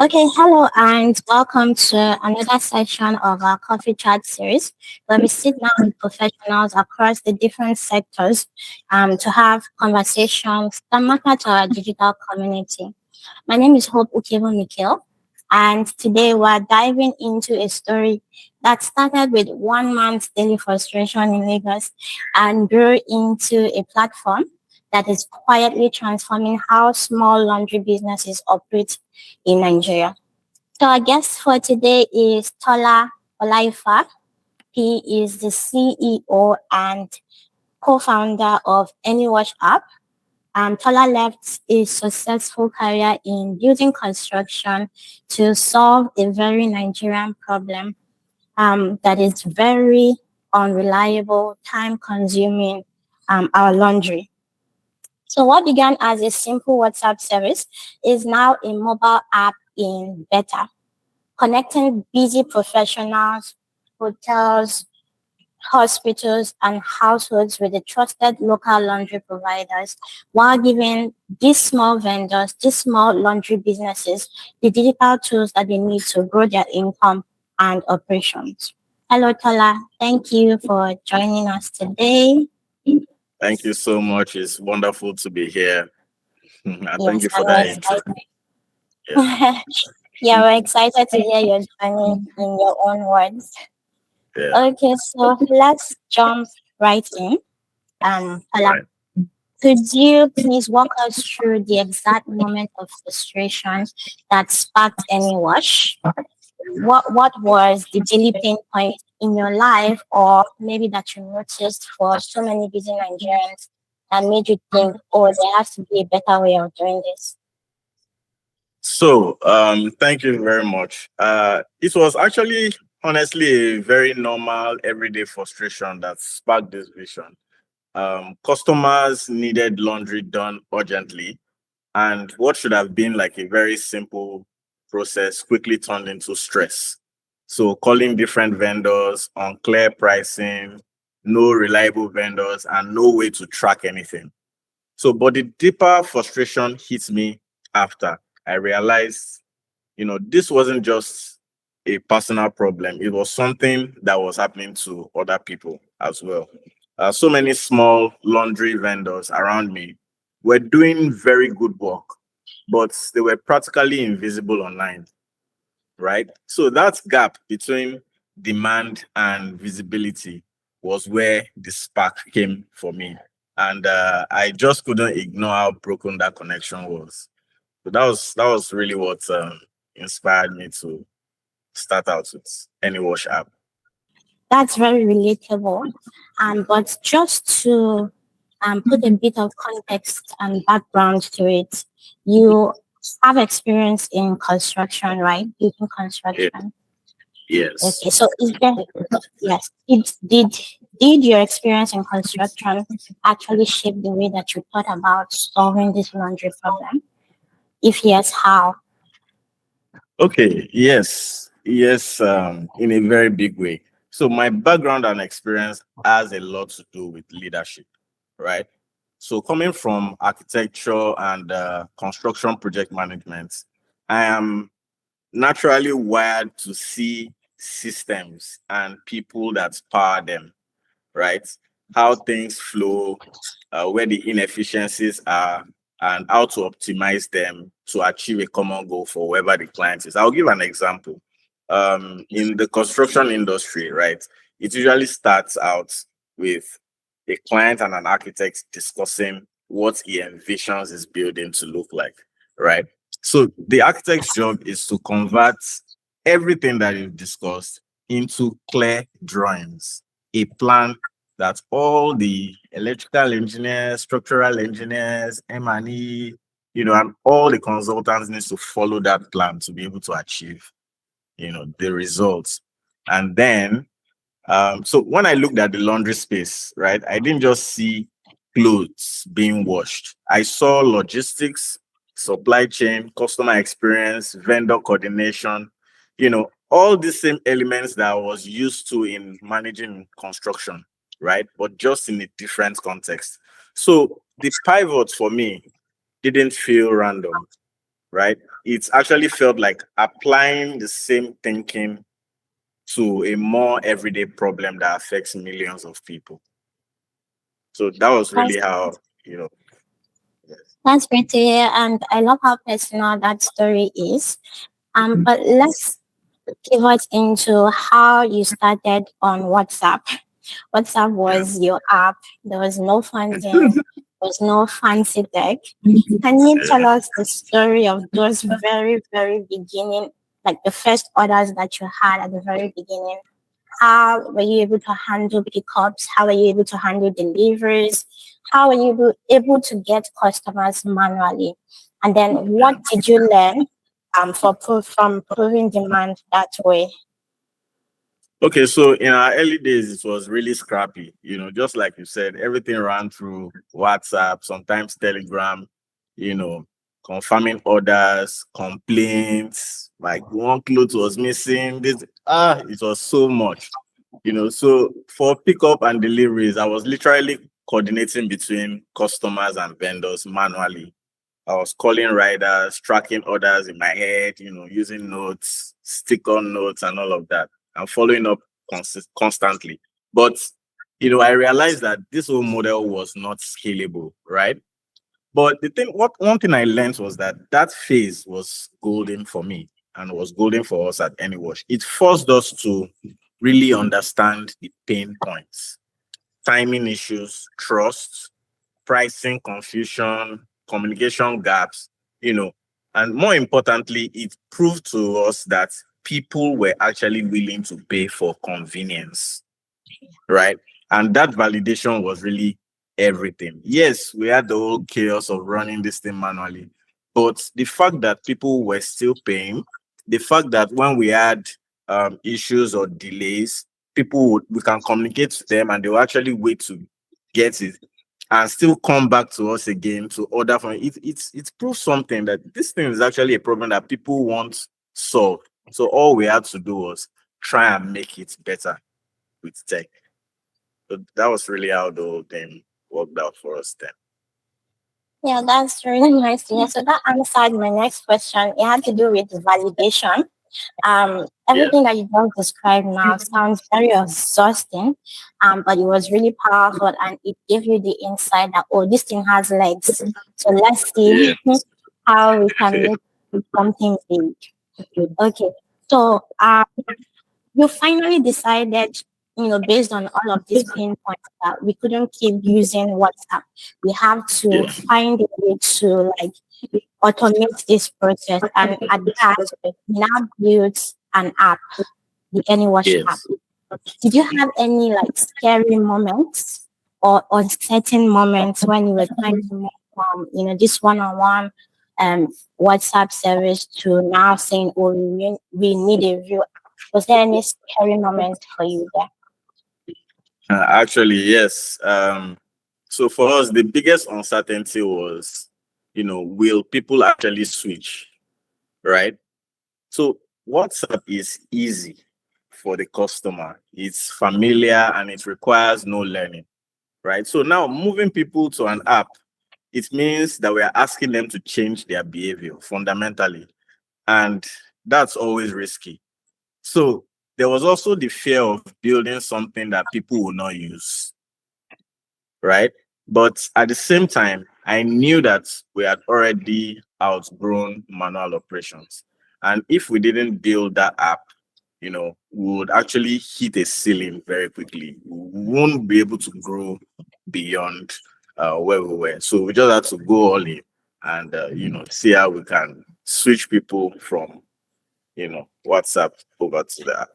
Okay, hello and welcome to another session of our coffee chat series where we sit down with professionals across the different sectors to have conversations that matter to our digital community. My name is Hope Ukevo Mikil, and today we're diving into a story that started with one man's daily frustration in Lagos and grew into a platform that is quietly transforming how small laundry businesses operate in Nigeria. So our guest for today is Tola Olaifa. He is the CEO and co-founder of Anywash App. Tola left a successful career in building construction to solve a very Nigerian problem that is very unreliable, time-consuming, our laundry. So what began as a simple WhatsApp service is now a mobile app in beta, connecting busy professionals, hotels, hospitals, and households with the trusted local laundry providers while giving these small vendors, these small laundry businesses, the digital tools that they need to grow their income and operations. Hello, Tola. Thank you for joining us today. Thank you so much. It's wonderful to be here. And thank Yes, you for and we're that intro. Yeah. excited. Yeah, we're excited to hear your journey in your own words. Yeah. Okay, so let's jump right in. Hala, Right. could you please walk us through the exact moment of frustration that sparked any wash? What was the daily pain point in your life, or maybe that you noticed for so many busy Nigerians that made you think, oh, there has to be a better way of doing this? Thank you very much. It was actually, honestly, a very normal, everyday frustration that sparked this vision. Customers needed laundry done urgently, and what should have been like a very simple process quickly turned into stress. So calling different vendors, unclear pricing, no reliable vendors, and no way to track anything. So, but the deeper frustration hits me after I realized, this wasn't just a personal problem. It was something that was happening to other people as well. So many small laundry vendors around me were doing very good work, but they were practically invisible online, right? So that gap between demand and visibility was where the spark came for me. And I just couldn't ignore how broken that connection was. So that was really what inspired me to start out with Anywash app. That's very relatable. But just to put a bit of context and background to it, you have experience in construction, right? Building Yeah. construction. Yes. Okay, so is there, yes, did your experience in construction actually shape the way that you thought about solving this laundry problem? If yes, how? Okay. Yes. Yes. In a very big way. So my background and experience has a lot to do with leadership, right? So coming from architecture and construction project management, I am naturally wired to see systems and people that power them, right? How things flow, where the inefficiencies are, and how to optimize them to achieve a common goal for whoever the client is. I'll give an example. In the construction industry, right, it usually starts out with a client and an architect discussing what he envisions his building to look like, right? So the architect's job is to convert everything that you've discussed into clear drawings, a plan that all the electrical engineers, structural engineers, M&E, and all the consultants needs to follow that plan to be able to achieve, the results. And then, so when I looked at the laundry space, right, I didn't just see clothes being washed. I saw logistics, supply chain, customer experience, vendor coordination, all the same elements that I was used to in managing construction, right? But just in a different context. So the pivot for me didn't feel random. right? It's actually felt like applying the same thinking to a more everyday problem that affects millions of people. So that was That's, really how, you know, yes. that's great to hear, and I love how personal that story is. But let's pivot into how you started on WhatsApp. WhatsApp Yeah. was your app. There was no funding. There was no fancy tech. Can you tell Yeah. us the story of those very, very beginning, like the first orders that you had at the very beginning? How were you able to handle pickups? How were you able to handle deliveries? How were you able to get customers manually? And then what Yeah. did you learn from proving demand that way? Okay, so in our early days, it was really scrappy. Just like you said, everything ran through WhatsApp, sometimes Telegram, you know, confirming orders, complaints, like one clothes was missing. It was so much. So for pickup and deliveries, I was literally coordinating between customers and vendors manually. I was calling riders, tracking orders in my head, using notes, stick on notes, and all of that, and following up constantly. But, I realized that this whole model was not scalable, right? But one thing I learned was that phase was golden for me and was golden for us at Anywash. It forced us to really understand the pain points, timing issues, trust, pricing confusion, communication gaps, you know, and more importantly, it proved to us that people were actually willing to pay for convenience, right? And that validation was really everything. Yes, we had the whole chaos of running this thing manually, but the fact that people were still paying, the fact that when we had issues or delays, we can communicate to them and they will actually wait to get it and still come back to us again to order from it. It's proves something that this thing is actually a problem that people want solved. So all we had to do was try and make it better with tech. So that was really how the whole thing worked out for us then. Yeah, that's really nice to hear. So that answered my next question. It had to do with validation. Yeah. Everything that you just described now sounds very exhausting, but it was really powerful and it gave you the insight that, oh, this thing has legs. So let's see Yeah. how we can make something big. Okay. So you finally decided, based on all of these pain points, that we couldn't keep using WhatsApp. We have to Yeah. find a way to like automate this process. And at that, we now built an app, the Anywash app. Yes. Did you have any like scary moments or uncertain moments when you were trying to move from, this one-on-one um, WhatsApp service to now saying, oh, we need a real. Was there any scary moment for you there? Actually, yes. So for us, the biggest uncertainty was, will people actually switch, right? So WhatsApp is easy for the customer. It's familiar and it requires no learning, right? So now moving people to an app, it means that we are asking them to change their behavior fundamentally, and that's always risky. So there was also the fear of building something that people will not use, right? But at the same time, I knew that we had already outgrown manual operations. And if we didn't build that app, we would actually hit a ceiling very quickly. We won't be able to grow beyond where we were. So we just had to go all in and, see how we can switch people from, WhatsApp over to the app.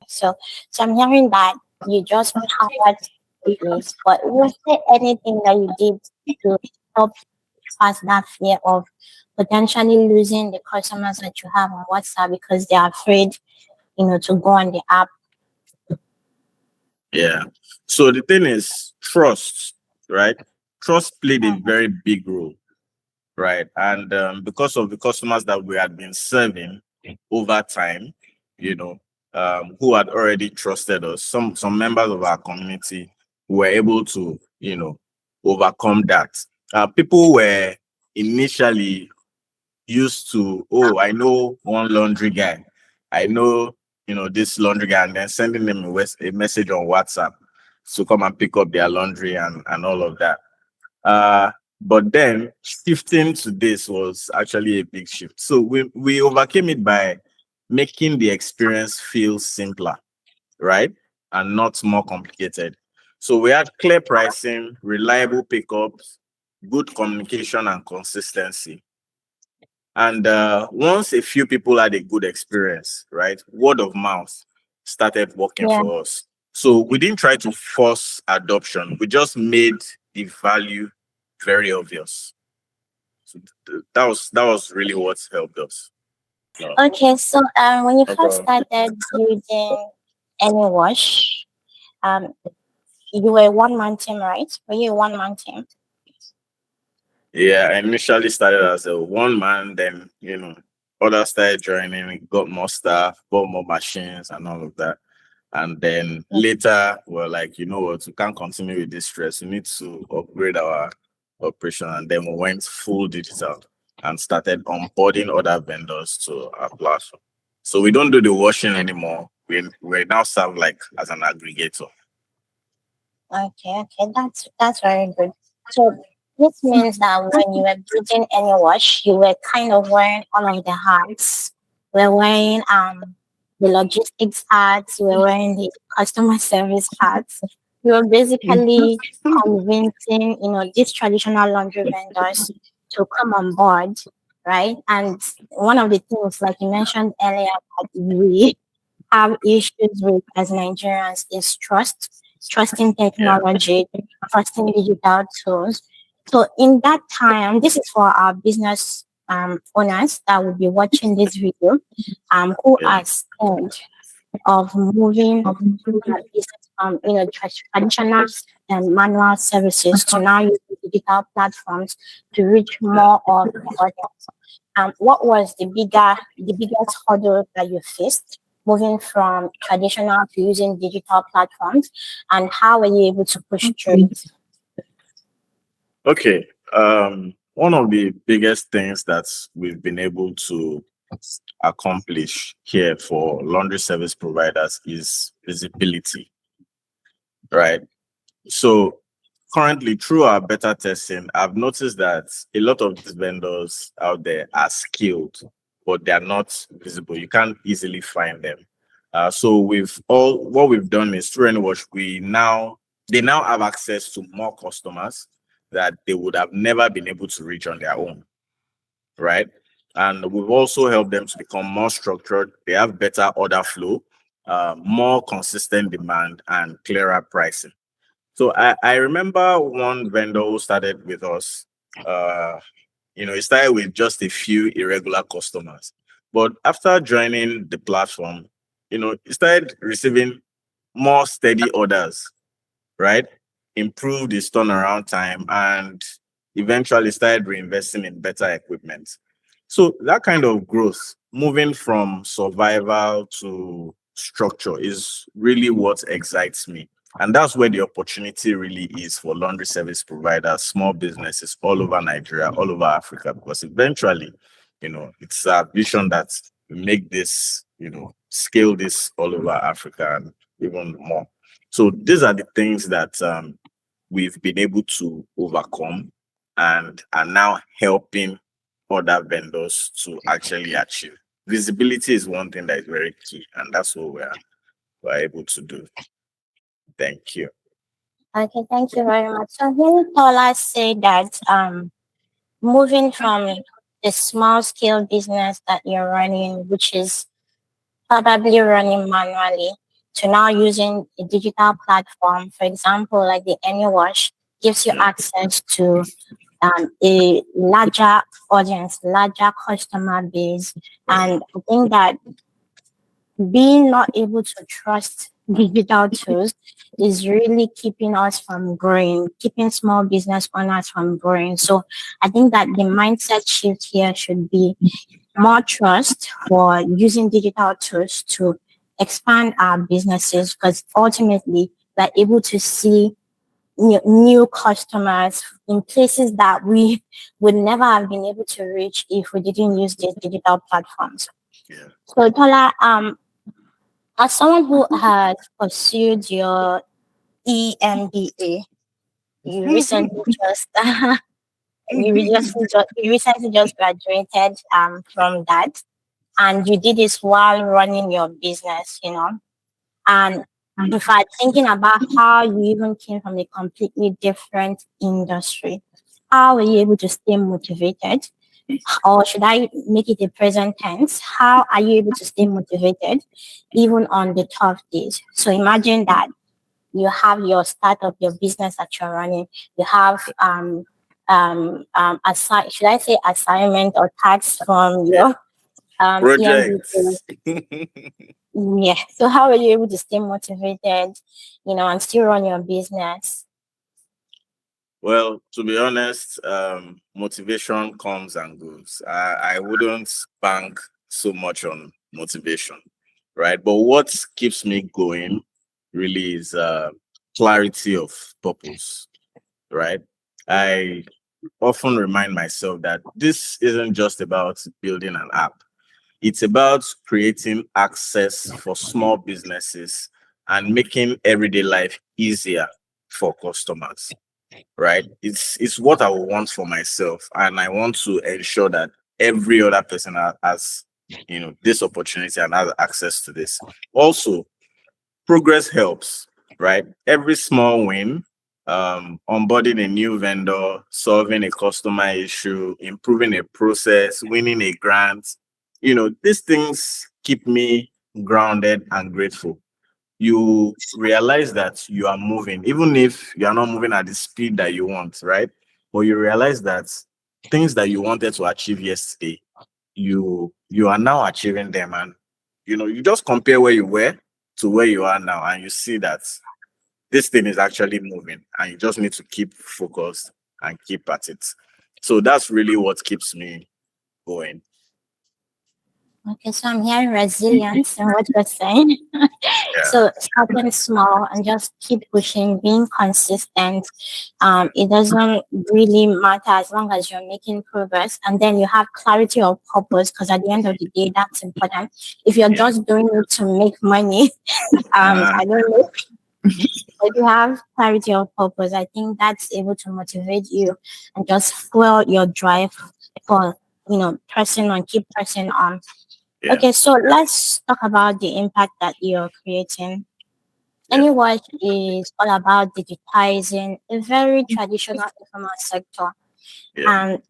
So, so I'm hearing that you just powered through it, but was there anything that you did to help pass that fear of potentially losing the customers that you have on WhatsApp because they're afraid, to go on the app? Yeah. So the thing is trust, right? Trust played a very big role, right? And because of the customers that we had been serving over time, you know, who had already trusted us, some members of our community were able to, overcome that. People were initially used to, oh, I know one laundry guy. I know, this laundry guy, and then sending them a message on WhatsApp to come and pick up their laundry and all of that. Uh, but then shifting to this was actually a big shift. So we overcame it by making the experience feel simpler, right? And not more complicated. So we had clear pricing, reliable pickups, good communication and consistency. And once a few people had a good experience, right, word of mouth started working Yeah. for us. So we didn't try to force adoption. We just made the value very obvious. So that was really what helped us. No, Okay, so when you no first problem. started using Anywash, um, you were a one-man team, right? Were you a one-man team? Yeah, I initially started as a one man, then others started joining, got more staff, bought more machines and all of that. And then later we're like, you know what, we can't continue with this stress. We need to upgrade our operation. And then we went full digital and started onboarding other vendors to our platform. So we don't do the washing anymore. We now serve like as an aggregator. Okay, okay, that's very good. So this means that when you were building any wash, you were kind of wearing all of the hats. You were wearing the logistics hats. You were wearing the customer service hats. You were basically convincing these traditional laundry vendors to come on board, right? And one of the things, like you mentioned earlier, that we have issues with as Nigerians is trust, trusting Yeah. technology, trusting digital tools. So in that time, this is for our business owners that will be watching this video, who Yeah. are scared of moving their business from traditional and manual services to now using digital platforms to reach Yeah. more of the audience. What was the biggest hurdle that you faced moving from traditional to using digital platforms, and how were you able to push through it? Okay. One of the biggest things that we've been able to accomplish here for laundry service providers is visibility, right? So currently, through our beta testing, I've noticed that a lot of these vendors out there are skilled, but they are not visible. You can't easily find them. So what we've done is through Anywash, they now have access to more customers that they would have never been able to reach on their own, right? And we've also helped them to become more structured. They have better order flow, more consistent demand, and clearer pricing. So I remember one vendor who started with us. He started with just a few irregular customers, but after joining the platform, he started receiving more steady orders, right? Improved his turnaround time and eventually started reinvesting in better equipment. So that kind of growth, moving from survival to structure, is really what excites me. And that's where the opportunity really is for laundry service providers, small businesses all over Nigeria, all over Africa, because eventually, it's a vision that make this, scale this all over Africa and even more. So these are the things that we've been able to overcome and are now helping other vendors to actually achieve. Visibility is one thing that is very key, and that's what we're able to do. Thank you. Okay, thank you very much. So hearing Tola say that moving from the small scale business that you're running, which is probably running manually, to now using a digital platform, for example, like the Anywash, gives you Yeah. access to a larger audience, larger customer base. And I think that being not able to trust digital tools is really keeping us from growing, keeping small business owners from growing. So I think that the mindset shift here should be more trust for using digital tools to expand our businesses, because ultimately we're able to see new customers in places that we would never have been able to reach if we didn't use these digital platforms. Yeah. So Tola, as someone who has pursued your EMBA, you recently just you recently just graduated from that, and you did this while running your business, and if I'm thinking about how you even came from a completely different industry, how were you able to stay motivated? Or should I make it a present tense? How are you able to stay motivated even on the tough days? So imagine that you have your start of your business that you're running. You have should I say assignment or tasks from Yeah. your EMBA? Projects. Yeah. So how are you able to stay motivated, and still run your business? Well, to be honest, motivation comes and goes. I wouldn't bank so much on motivation, right? But what keeps me going really is clarity of purpose, right? I often remind myself that this isn't just about building an app. It's about creating access for small businesses and making everyday life easier for customers, right? It's what I would want for myself, and I want to ensure that every other person has this opportunity and has access to this. Also, progress helps, right? Every small win, onboarding a new vendor, solving a customer issue, improving a process, winning a grant, these things keep me grounded and grateful. You realize that you are moving, even if you are not moving at the speed that you want, right? But you realize that things that you wanted to achieve yesterday, you are now achieving them, and you just compare where you were to where you are now, and you see that this thing is actually moving, and you just need to keep focused and keep at it. So that's really what keeps me going. Okay, so I'm hearing resilience in what you're saying. Yeah. So starting small and just keep pushing, being consistent. It doesn't really matter as long as you're making progress, and then you have clarity of purpose. Because at the end of the day, that's important. If you're Yeah. just doing it to make money, Uh, I don't know. If you have clarity of purpose, I think that's able to motivate you and just fuel your drive for pressing on, keep pressing on. yeah. Okay, so let's talk about the impact that you're creating. Yeah. Anywash is all about digitizing a very traditional informal sector. Yeah. And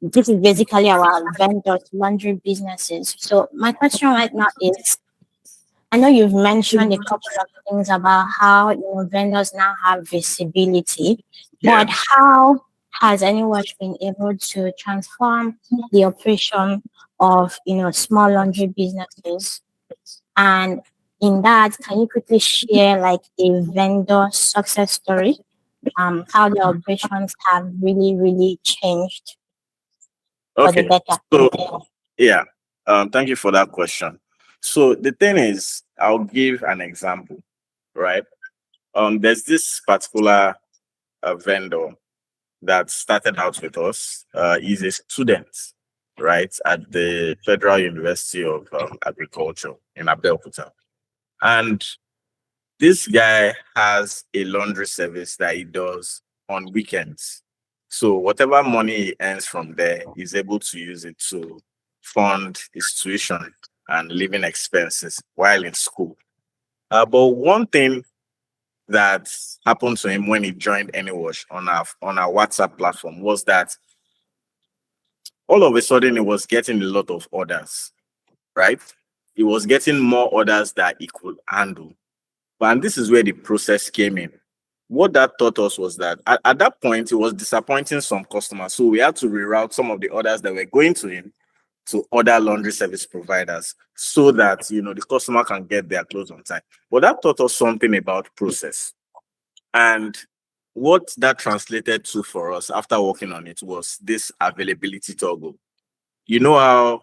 this is basically our vendors, laundry businesses. So my question right now is, I know you've mentioned a couple of things about how vendors now have visibility, Yeah. but how has Anywash been able to transform the operation of small laundry businesses? And in that, can you quickly share like a vendor success story? How the operations have really, really changed for the Okay. better. So yeah. Thank you for that question. So the thing is, I'll give an example, right? There's this particular vendor that started out with us. He's a student, right, at the Federal University of Agriculture in Abeokuta. And this guy has a laundry service that he does on weekends. So whatever money he earns from there, he's able to use it to fund his tuition and living expenses while in school. But one thing that happened to him when he joined Anywash on our WhatsApp platform was that all of a sudden he was getting a lot of orders, right? He was getting more orders that he could handle. And this is where the process came in. What that taught us was that at that point, it was disappointing some customers. So we had to reroute some of the orders that were going to him to other laundry service providers so that the customer can get their clothes on time. But that taught us something about process. And what that translated to for us after working on it was this availability toggle. You know how,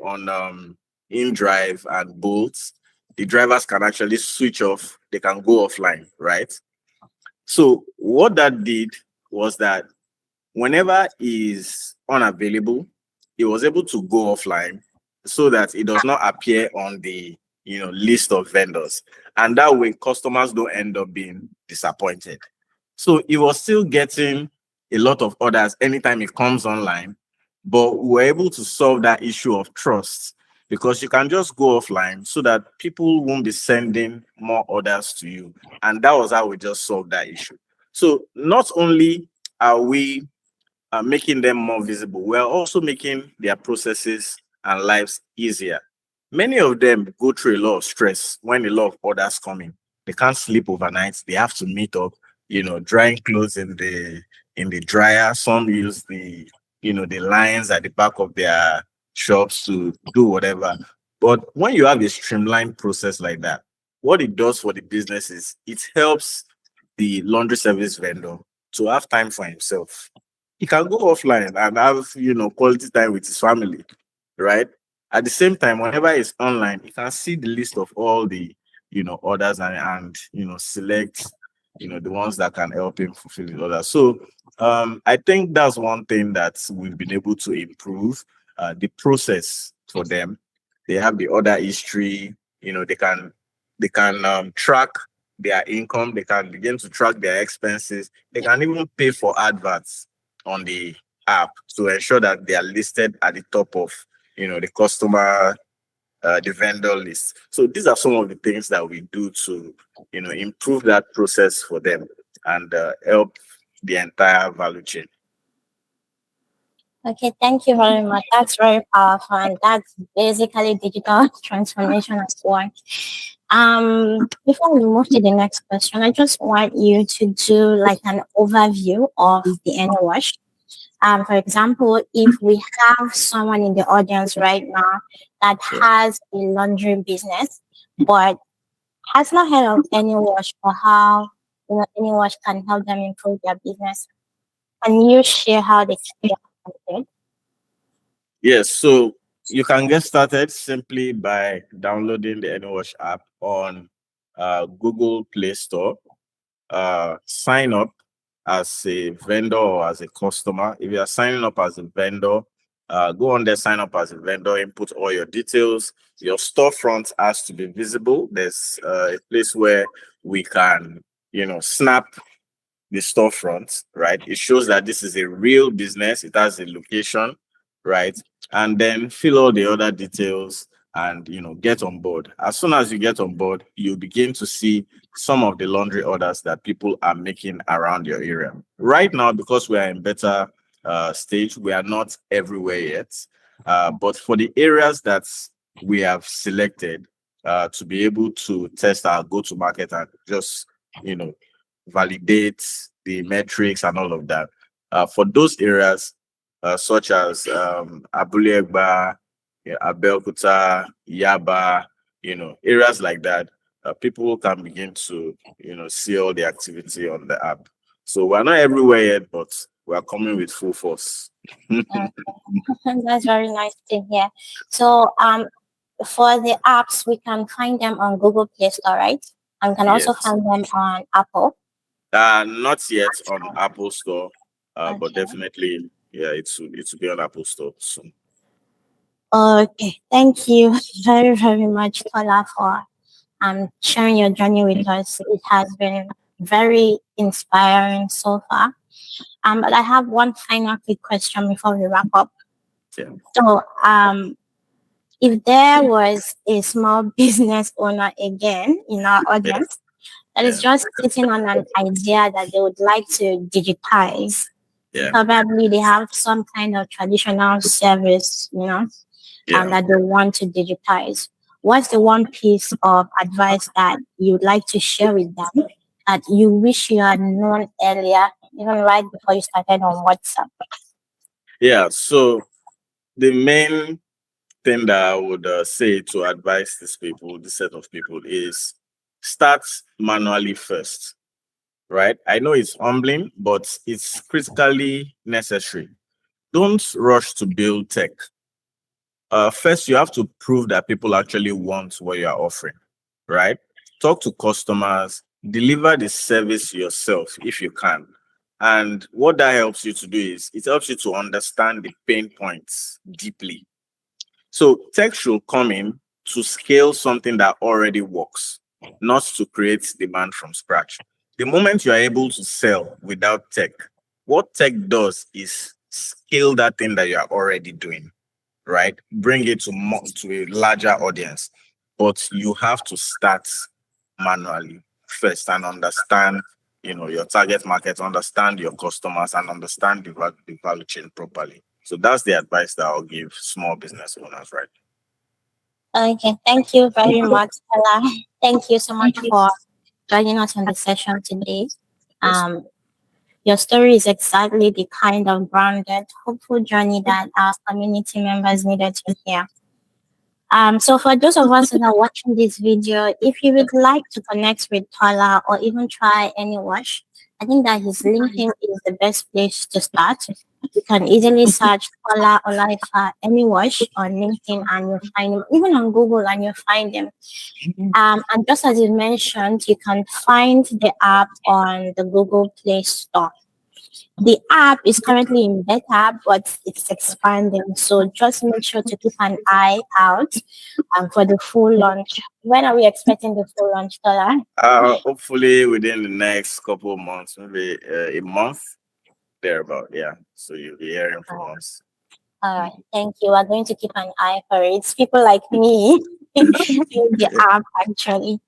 on InDrive and Bolts, the drivers can actually switch off, they can go offline, right? So what that did was that whenever is unavailable, he was able to go offline so that it does not appear on the list of vendors, and that way customers don't end up being disappointed. So he was still getting a lot of orders anytime it comes online, but we were able to solve that issue of trust because you can just go offline so that people won't be sending more orders to you, and that was how we just solved that issue. So not only are we making them more visible, we're also making their processes and lives easier. Many of them go through a lot of stress when a lot of orders come in. They can't sleep overnight. They have to meet up, drying clothes in the dryer. Some use the lines at the back of their shops to do whatever. But when you have a streamlined process like that, what it does for the business is it helps the laundry service vendor to have time for himself. He can go offline and have quality time with his family, right? At the same time, whenever it's online, he can see the list of all the orders, and select the ones that can help him fulfill the orders. So I think that's one thing that we've been able to improve the process for them. They have the order history. They can track their income. They can begin to track their expenses. They can even pay for adverts on the app to ensure that they are listed at the top of the customer, the vendor list. So these are some of the things that we do to improve that process for them and help the entire value chain. Okay, thank you very much. That's very powerful, and that's basically digital transformation at work. Before we move to the next question, I just want you to do like an overview of the Anywash. For example, if we have someone in the audience right now that Yeah. has a laundry business, but has not heard of Anywash or how Anywash can help them improve their business, can you share how they can get started? Yes, so you can get started simply by downloading the Anywash app on Google Play Store. Sign up as a vendor or as a customer. If you are signing up as a vendor, go on there, sign up as a vendor, input all your details. Your storefront has to be visible. There's a place where we can, snap the storefront, right? It shows that this is a real business. It has a location, right? And then fill all the other details and get on board. As soon as you get on board, you begin to see some of the laundry orders that people are making around your area. Right now, because we are in better stage, we are not everywhere yet. But for the areas that we have selected to be able to test our go-to market and just you know validate the metrics and all of that. For those areas, such as Abulegba, yeah, Abeokuta, Yaba, areas like that, people can begin to, see all the activity on the app. So we're not everywhere yet, but we're coming with full force. Mm, that's very nice to hear. So, for the apps, we can find them on Google Play Store, right? And we can also Yes. find them on Apple. Not yet on Apple Store, but Okay. definitely, yeah, it will be on Apple Store soon. Okay. Thank you very, very much, Tola, for sharing your journey with us. It has been very inspiring so far. But I have one final quick question before we wrap up. Yeah. So, if there was a small business owner again in our Yeah. audience that is Yeah. just sitting on an idea that they would like to digitize, Yeah. probably they have some kind of traditional service, Yeah. that they want to digitize. What's the one piece of advice that you'd like to share with them that you wish you had known earlier, even right before you started on WhatsApp? Yeah. So the main thing that I would say to advise these people, this set of people, is start manually first, right? I know it's humbling, but it's critically necessary. Don't rush to build tech. First, you have to prove that people actually want what you are offering, right? Talk to customers, deliver the service yourself if you can. And what that helps you to do is it helps you to understand the pain points deeply. So tech should come in to scale something that already works, not to create demand from scratch. The moment you are able to sell without tech, what tech does is scale that thing that you are already doing, right? Bring it to to a larger audience. But you have to start manually first and understand, your target market, understand your customers, and understand the value chain properly. So that's the advice that I'll give small business owners, right? Okay, thank you very much, Ella. Thank you so much for joining us on the session today. Yes. Um, your story is exactly the kind of grounded, hopeful journey that our community members needed to hear. So for those of us that are watching this video, if you would like to connect with Tola or even try Anywash, I think that his LinkedIn is the best place to start. You can easily search Tola Olaifa Anywash on LinkedIn and you'll find him, even on Google and you'll find him. And just as you mentioned, you can find the app on the Google Play Store. The app is currently in beta, but it's expanding. So just make sure to keep an eye out for the full launch. When are we expecting the full launch, Tola? Hopefully within the next couple of months, maybe a month thereabout. Yeah. So you'll be hearing from us. All right, thank you. We're going to keep an eye for it. It's people like me use the app actually.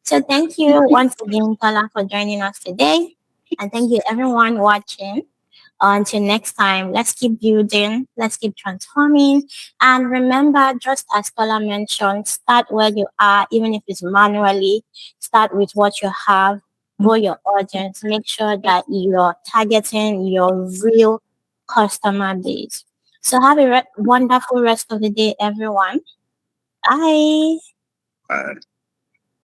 So thank you once again, Tola, for joining us today. And thank you everyone watching. Until next time, let's keep building, let's keep transforming. And remember, just as Tola mentioned, start where you are, even if it's manually, start with what you have, grow your audience, make sure that you're targeting your real customer base. So have a wonderful rest of the day, everyone. Bye. Uh,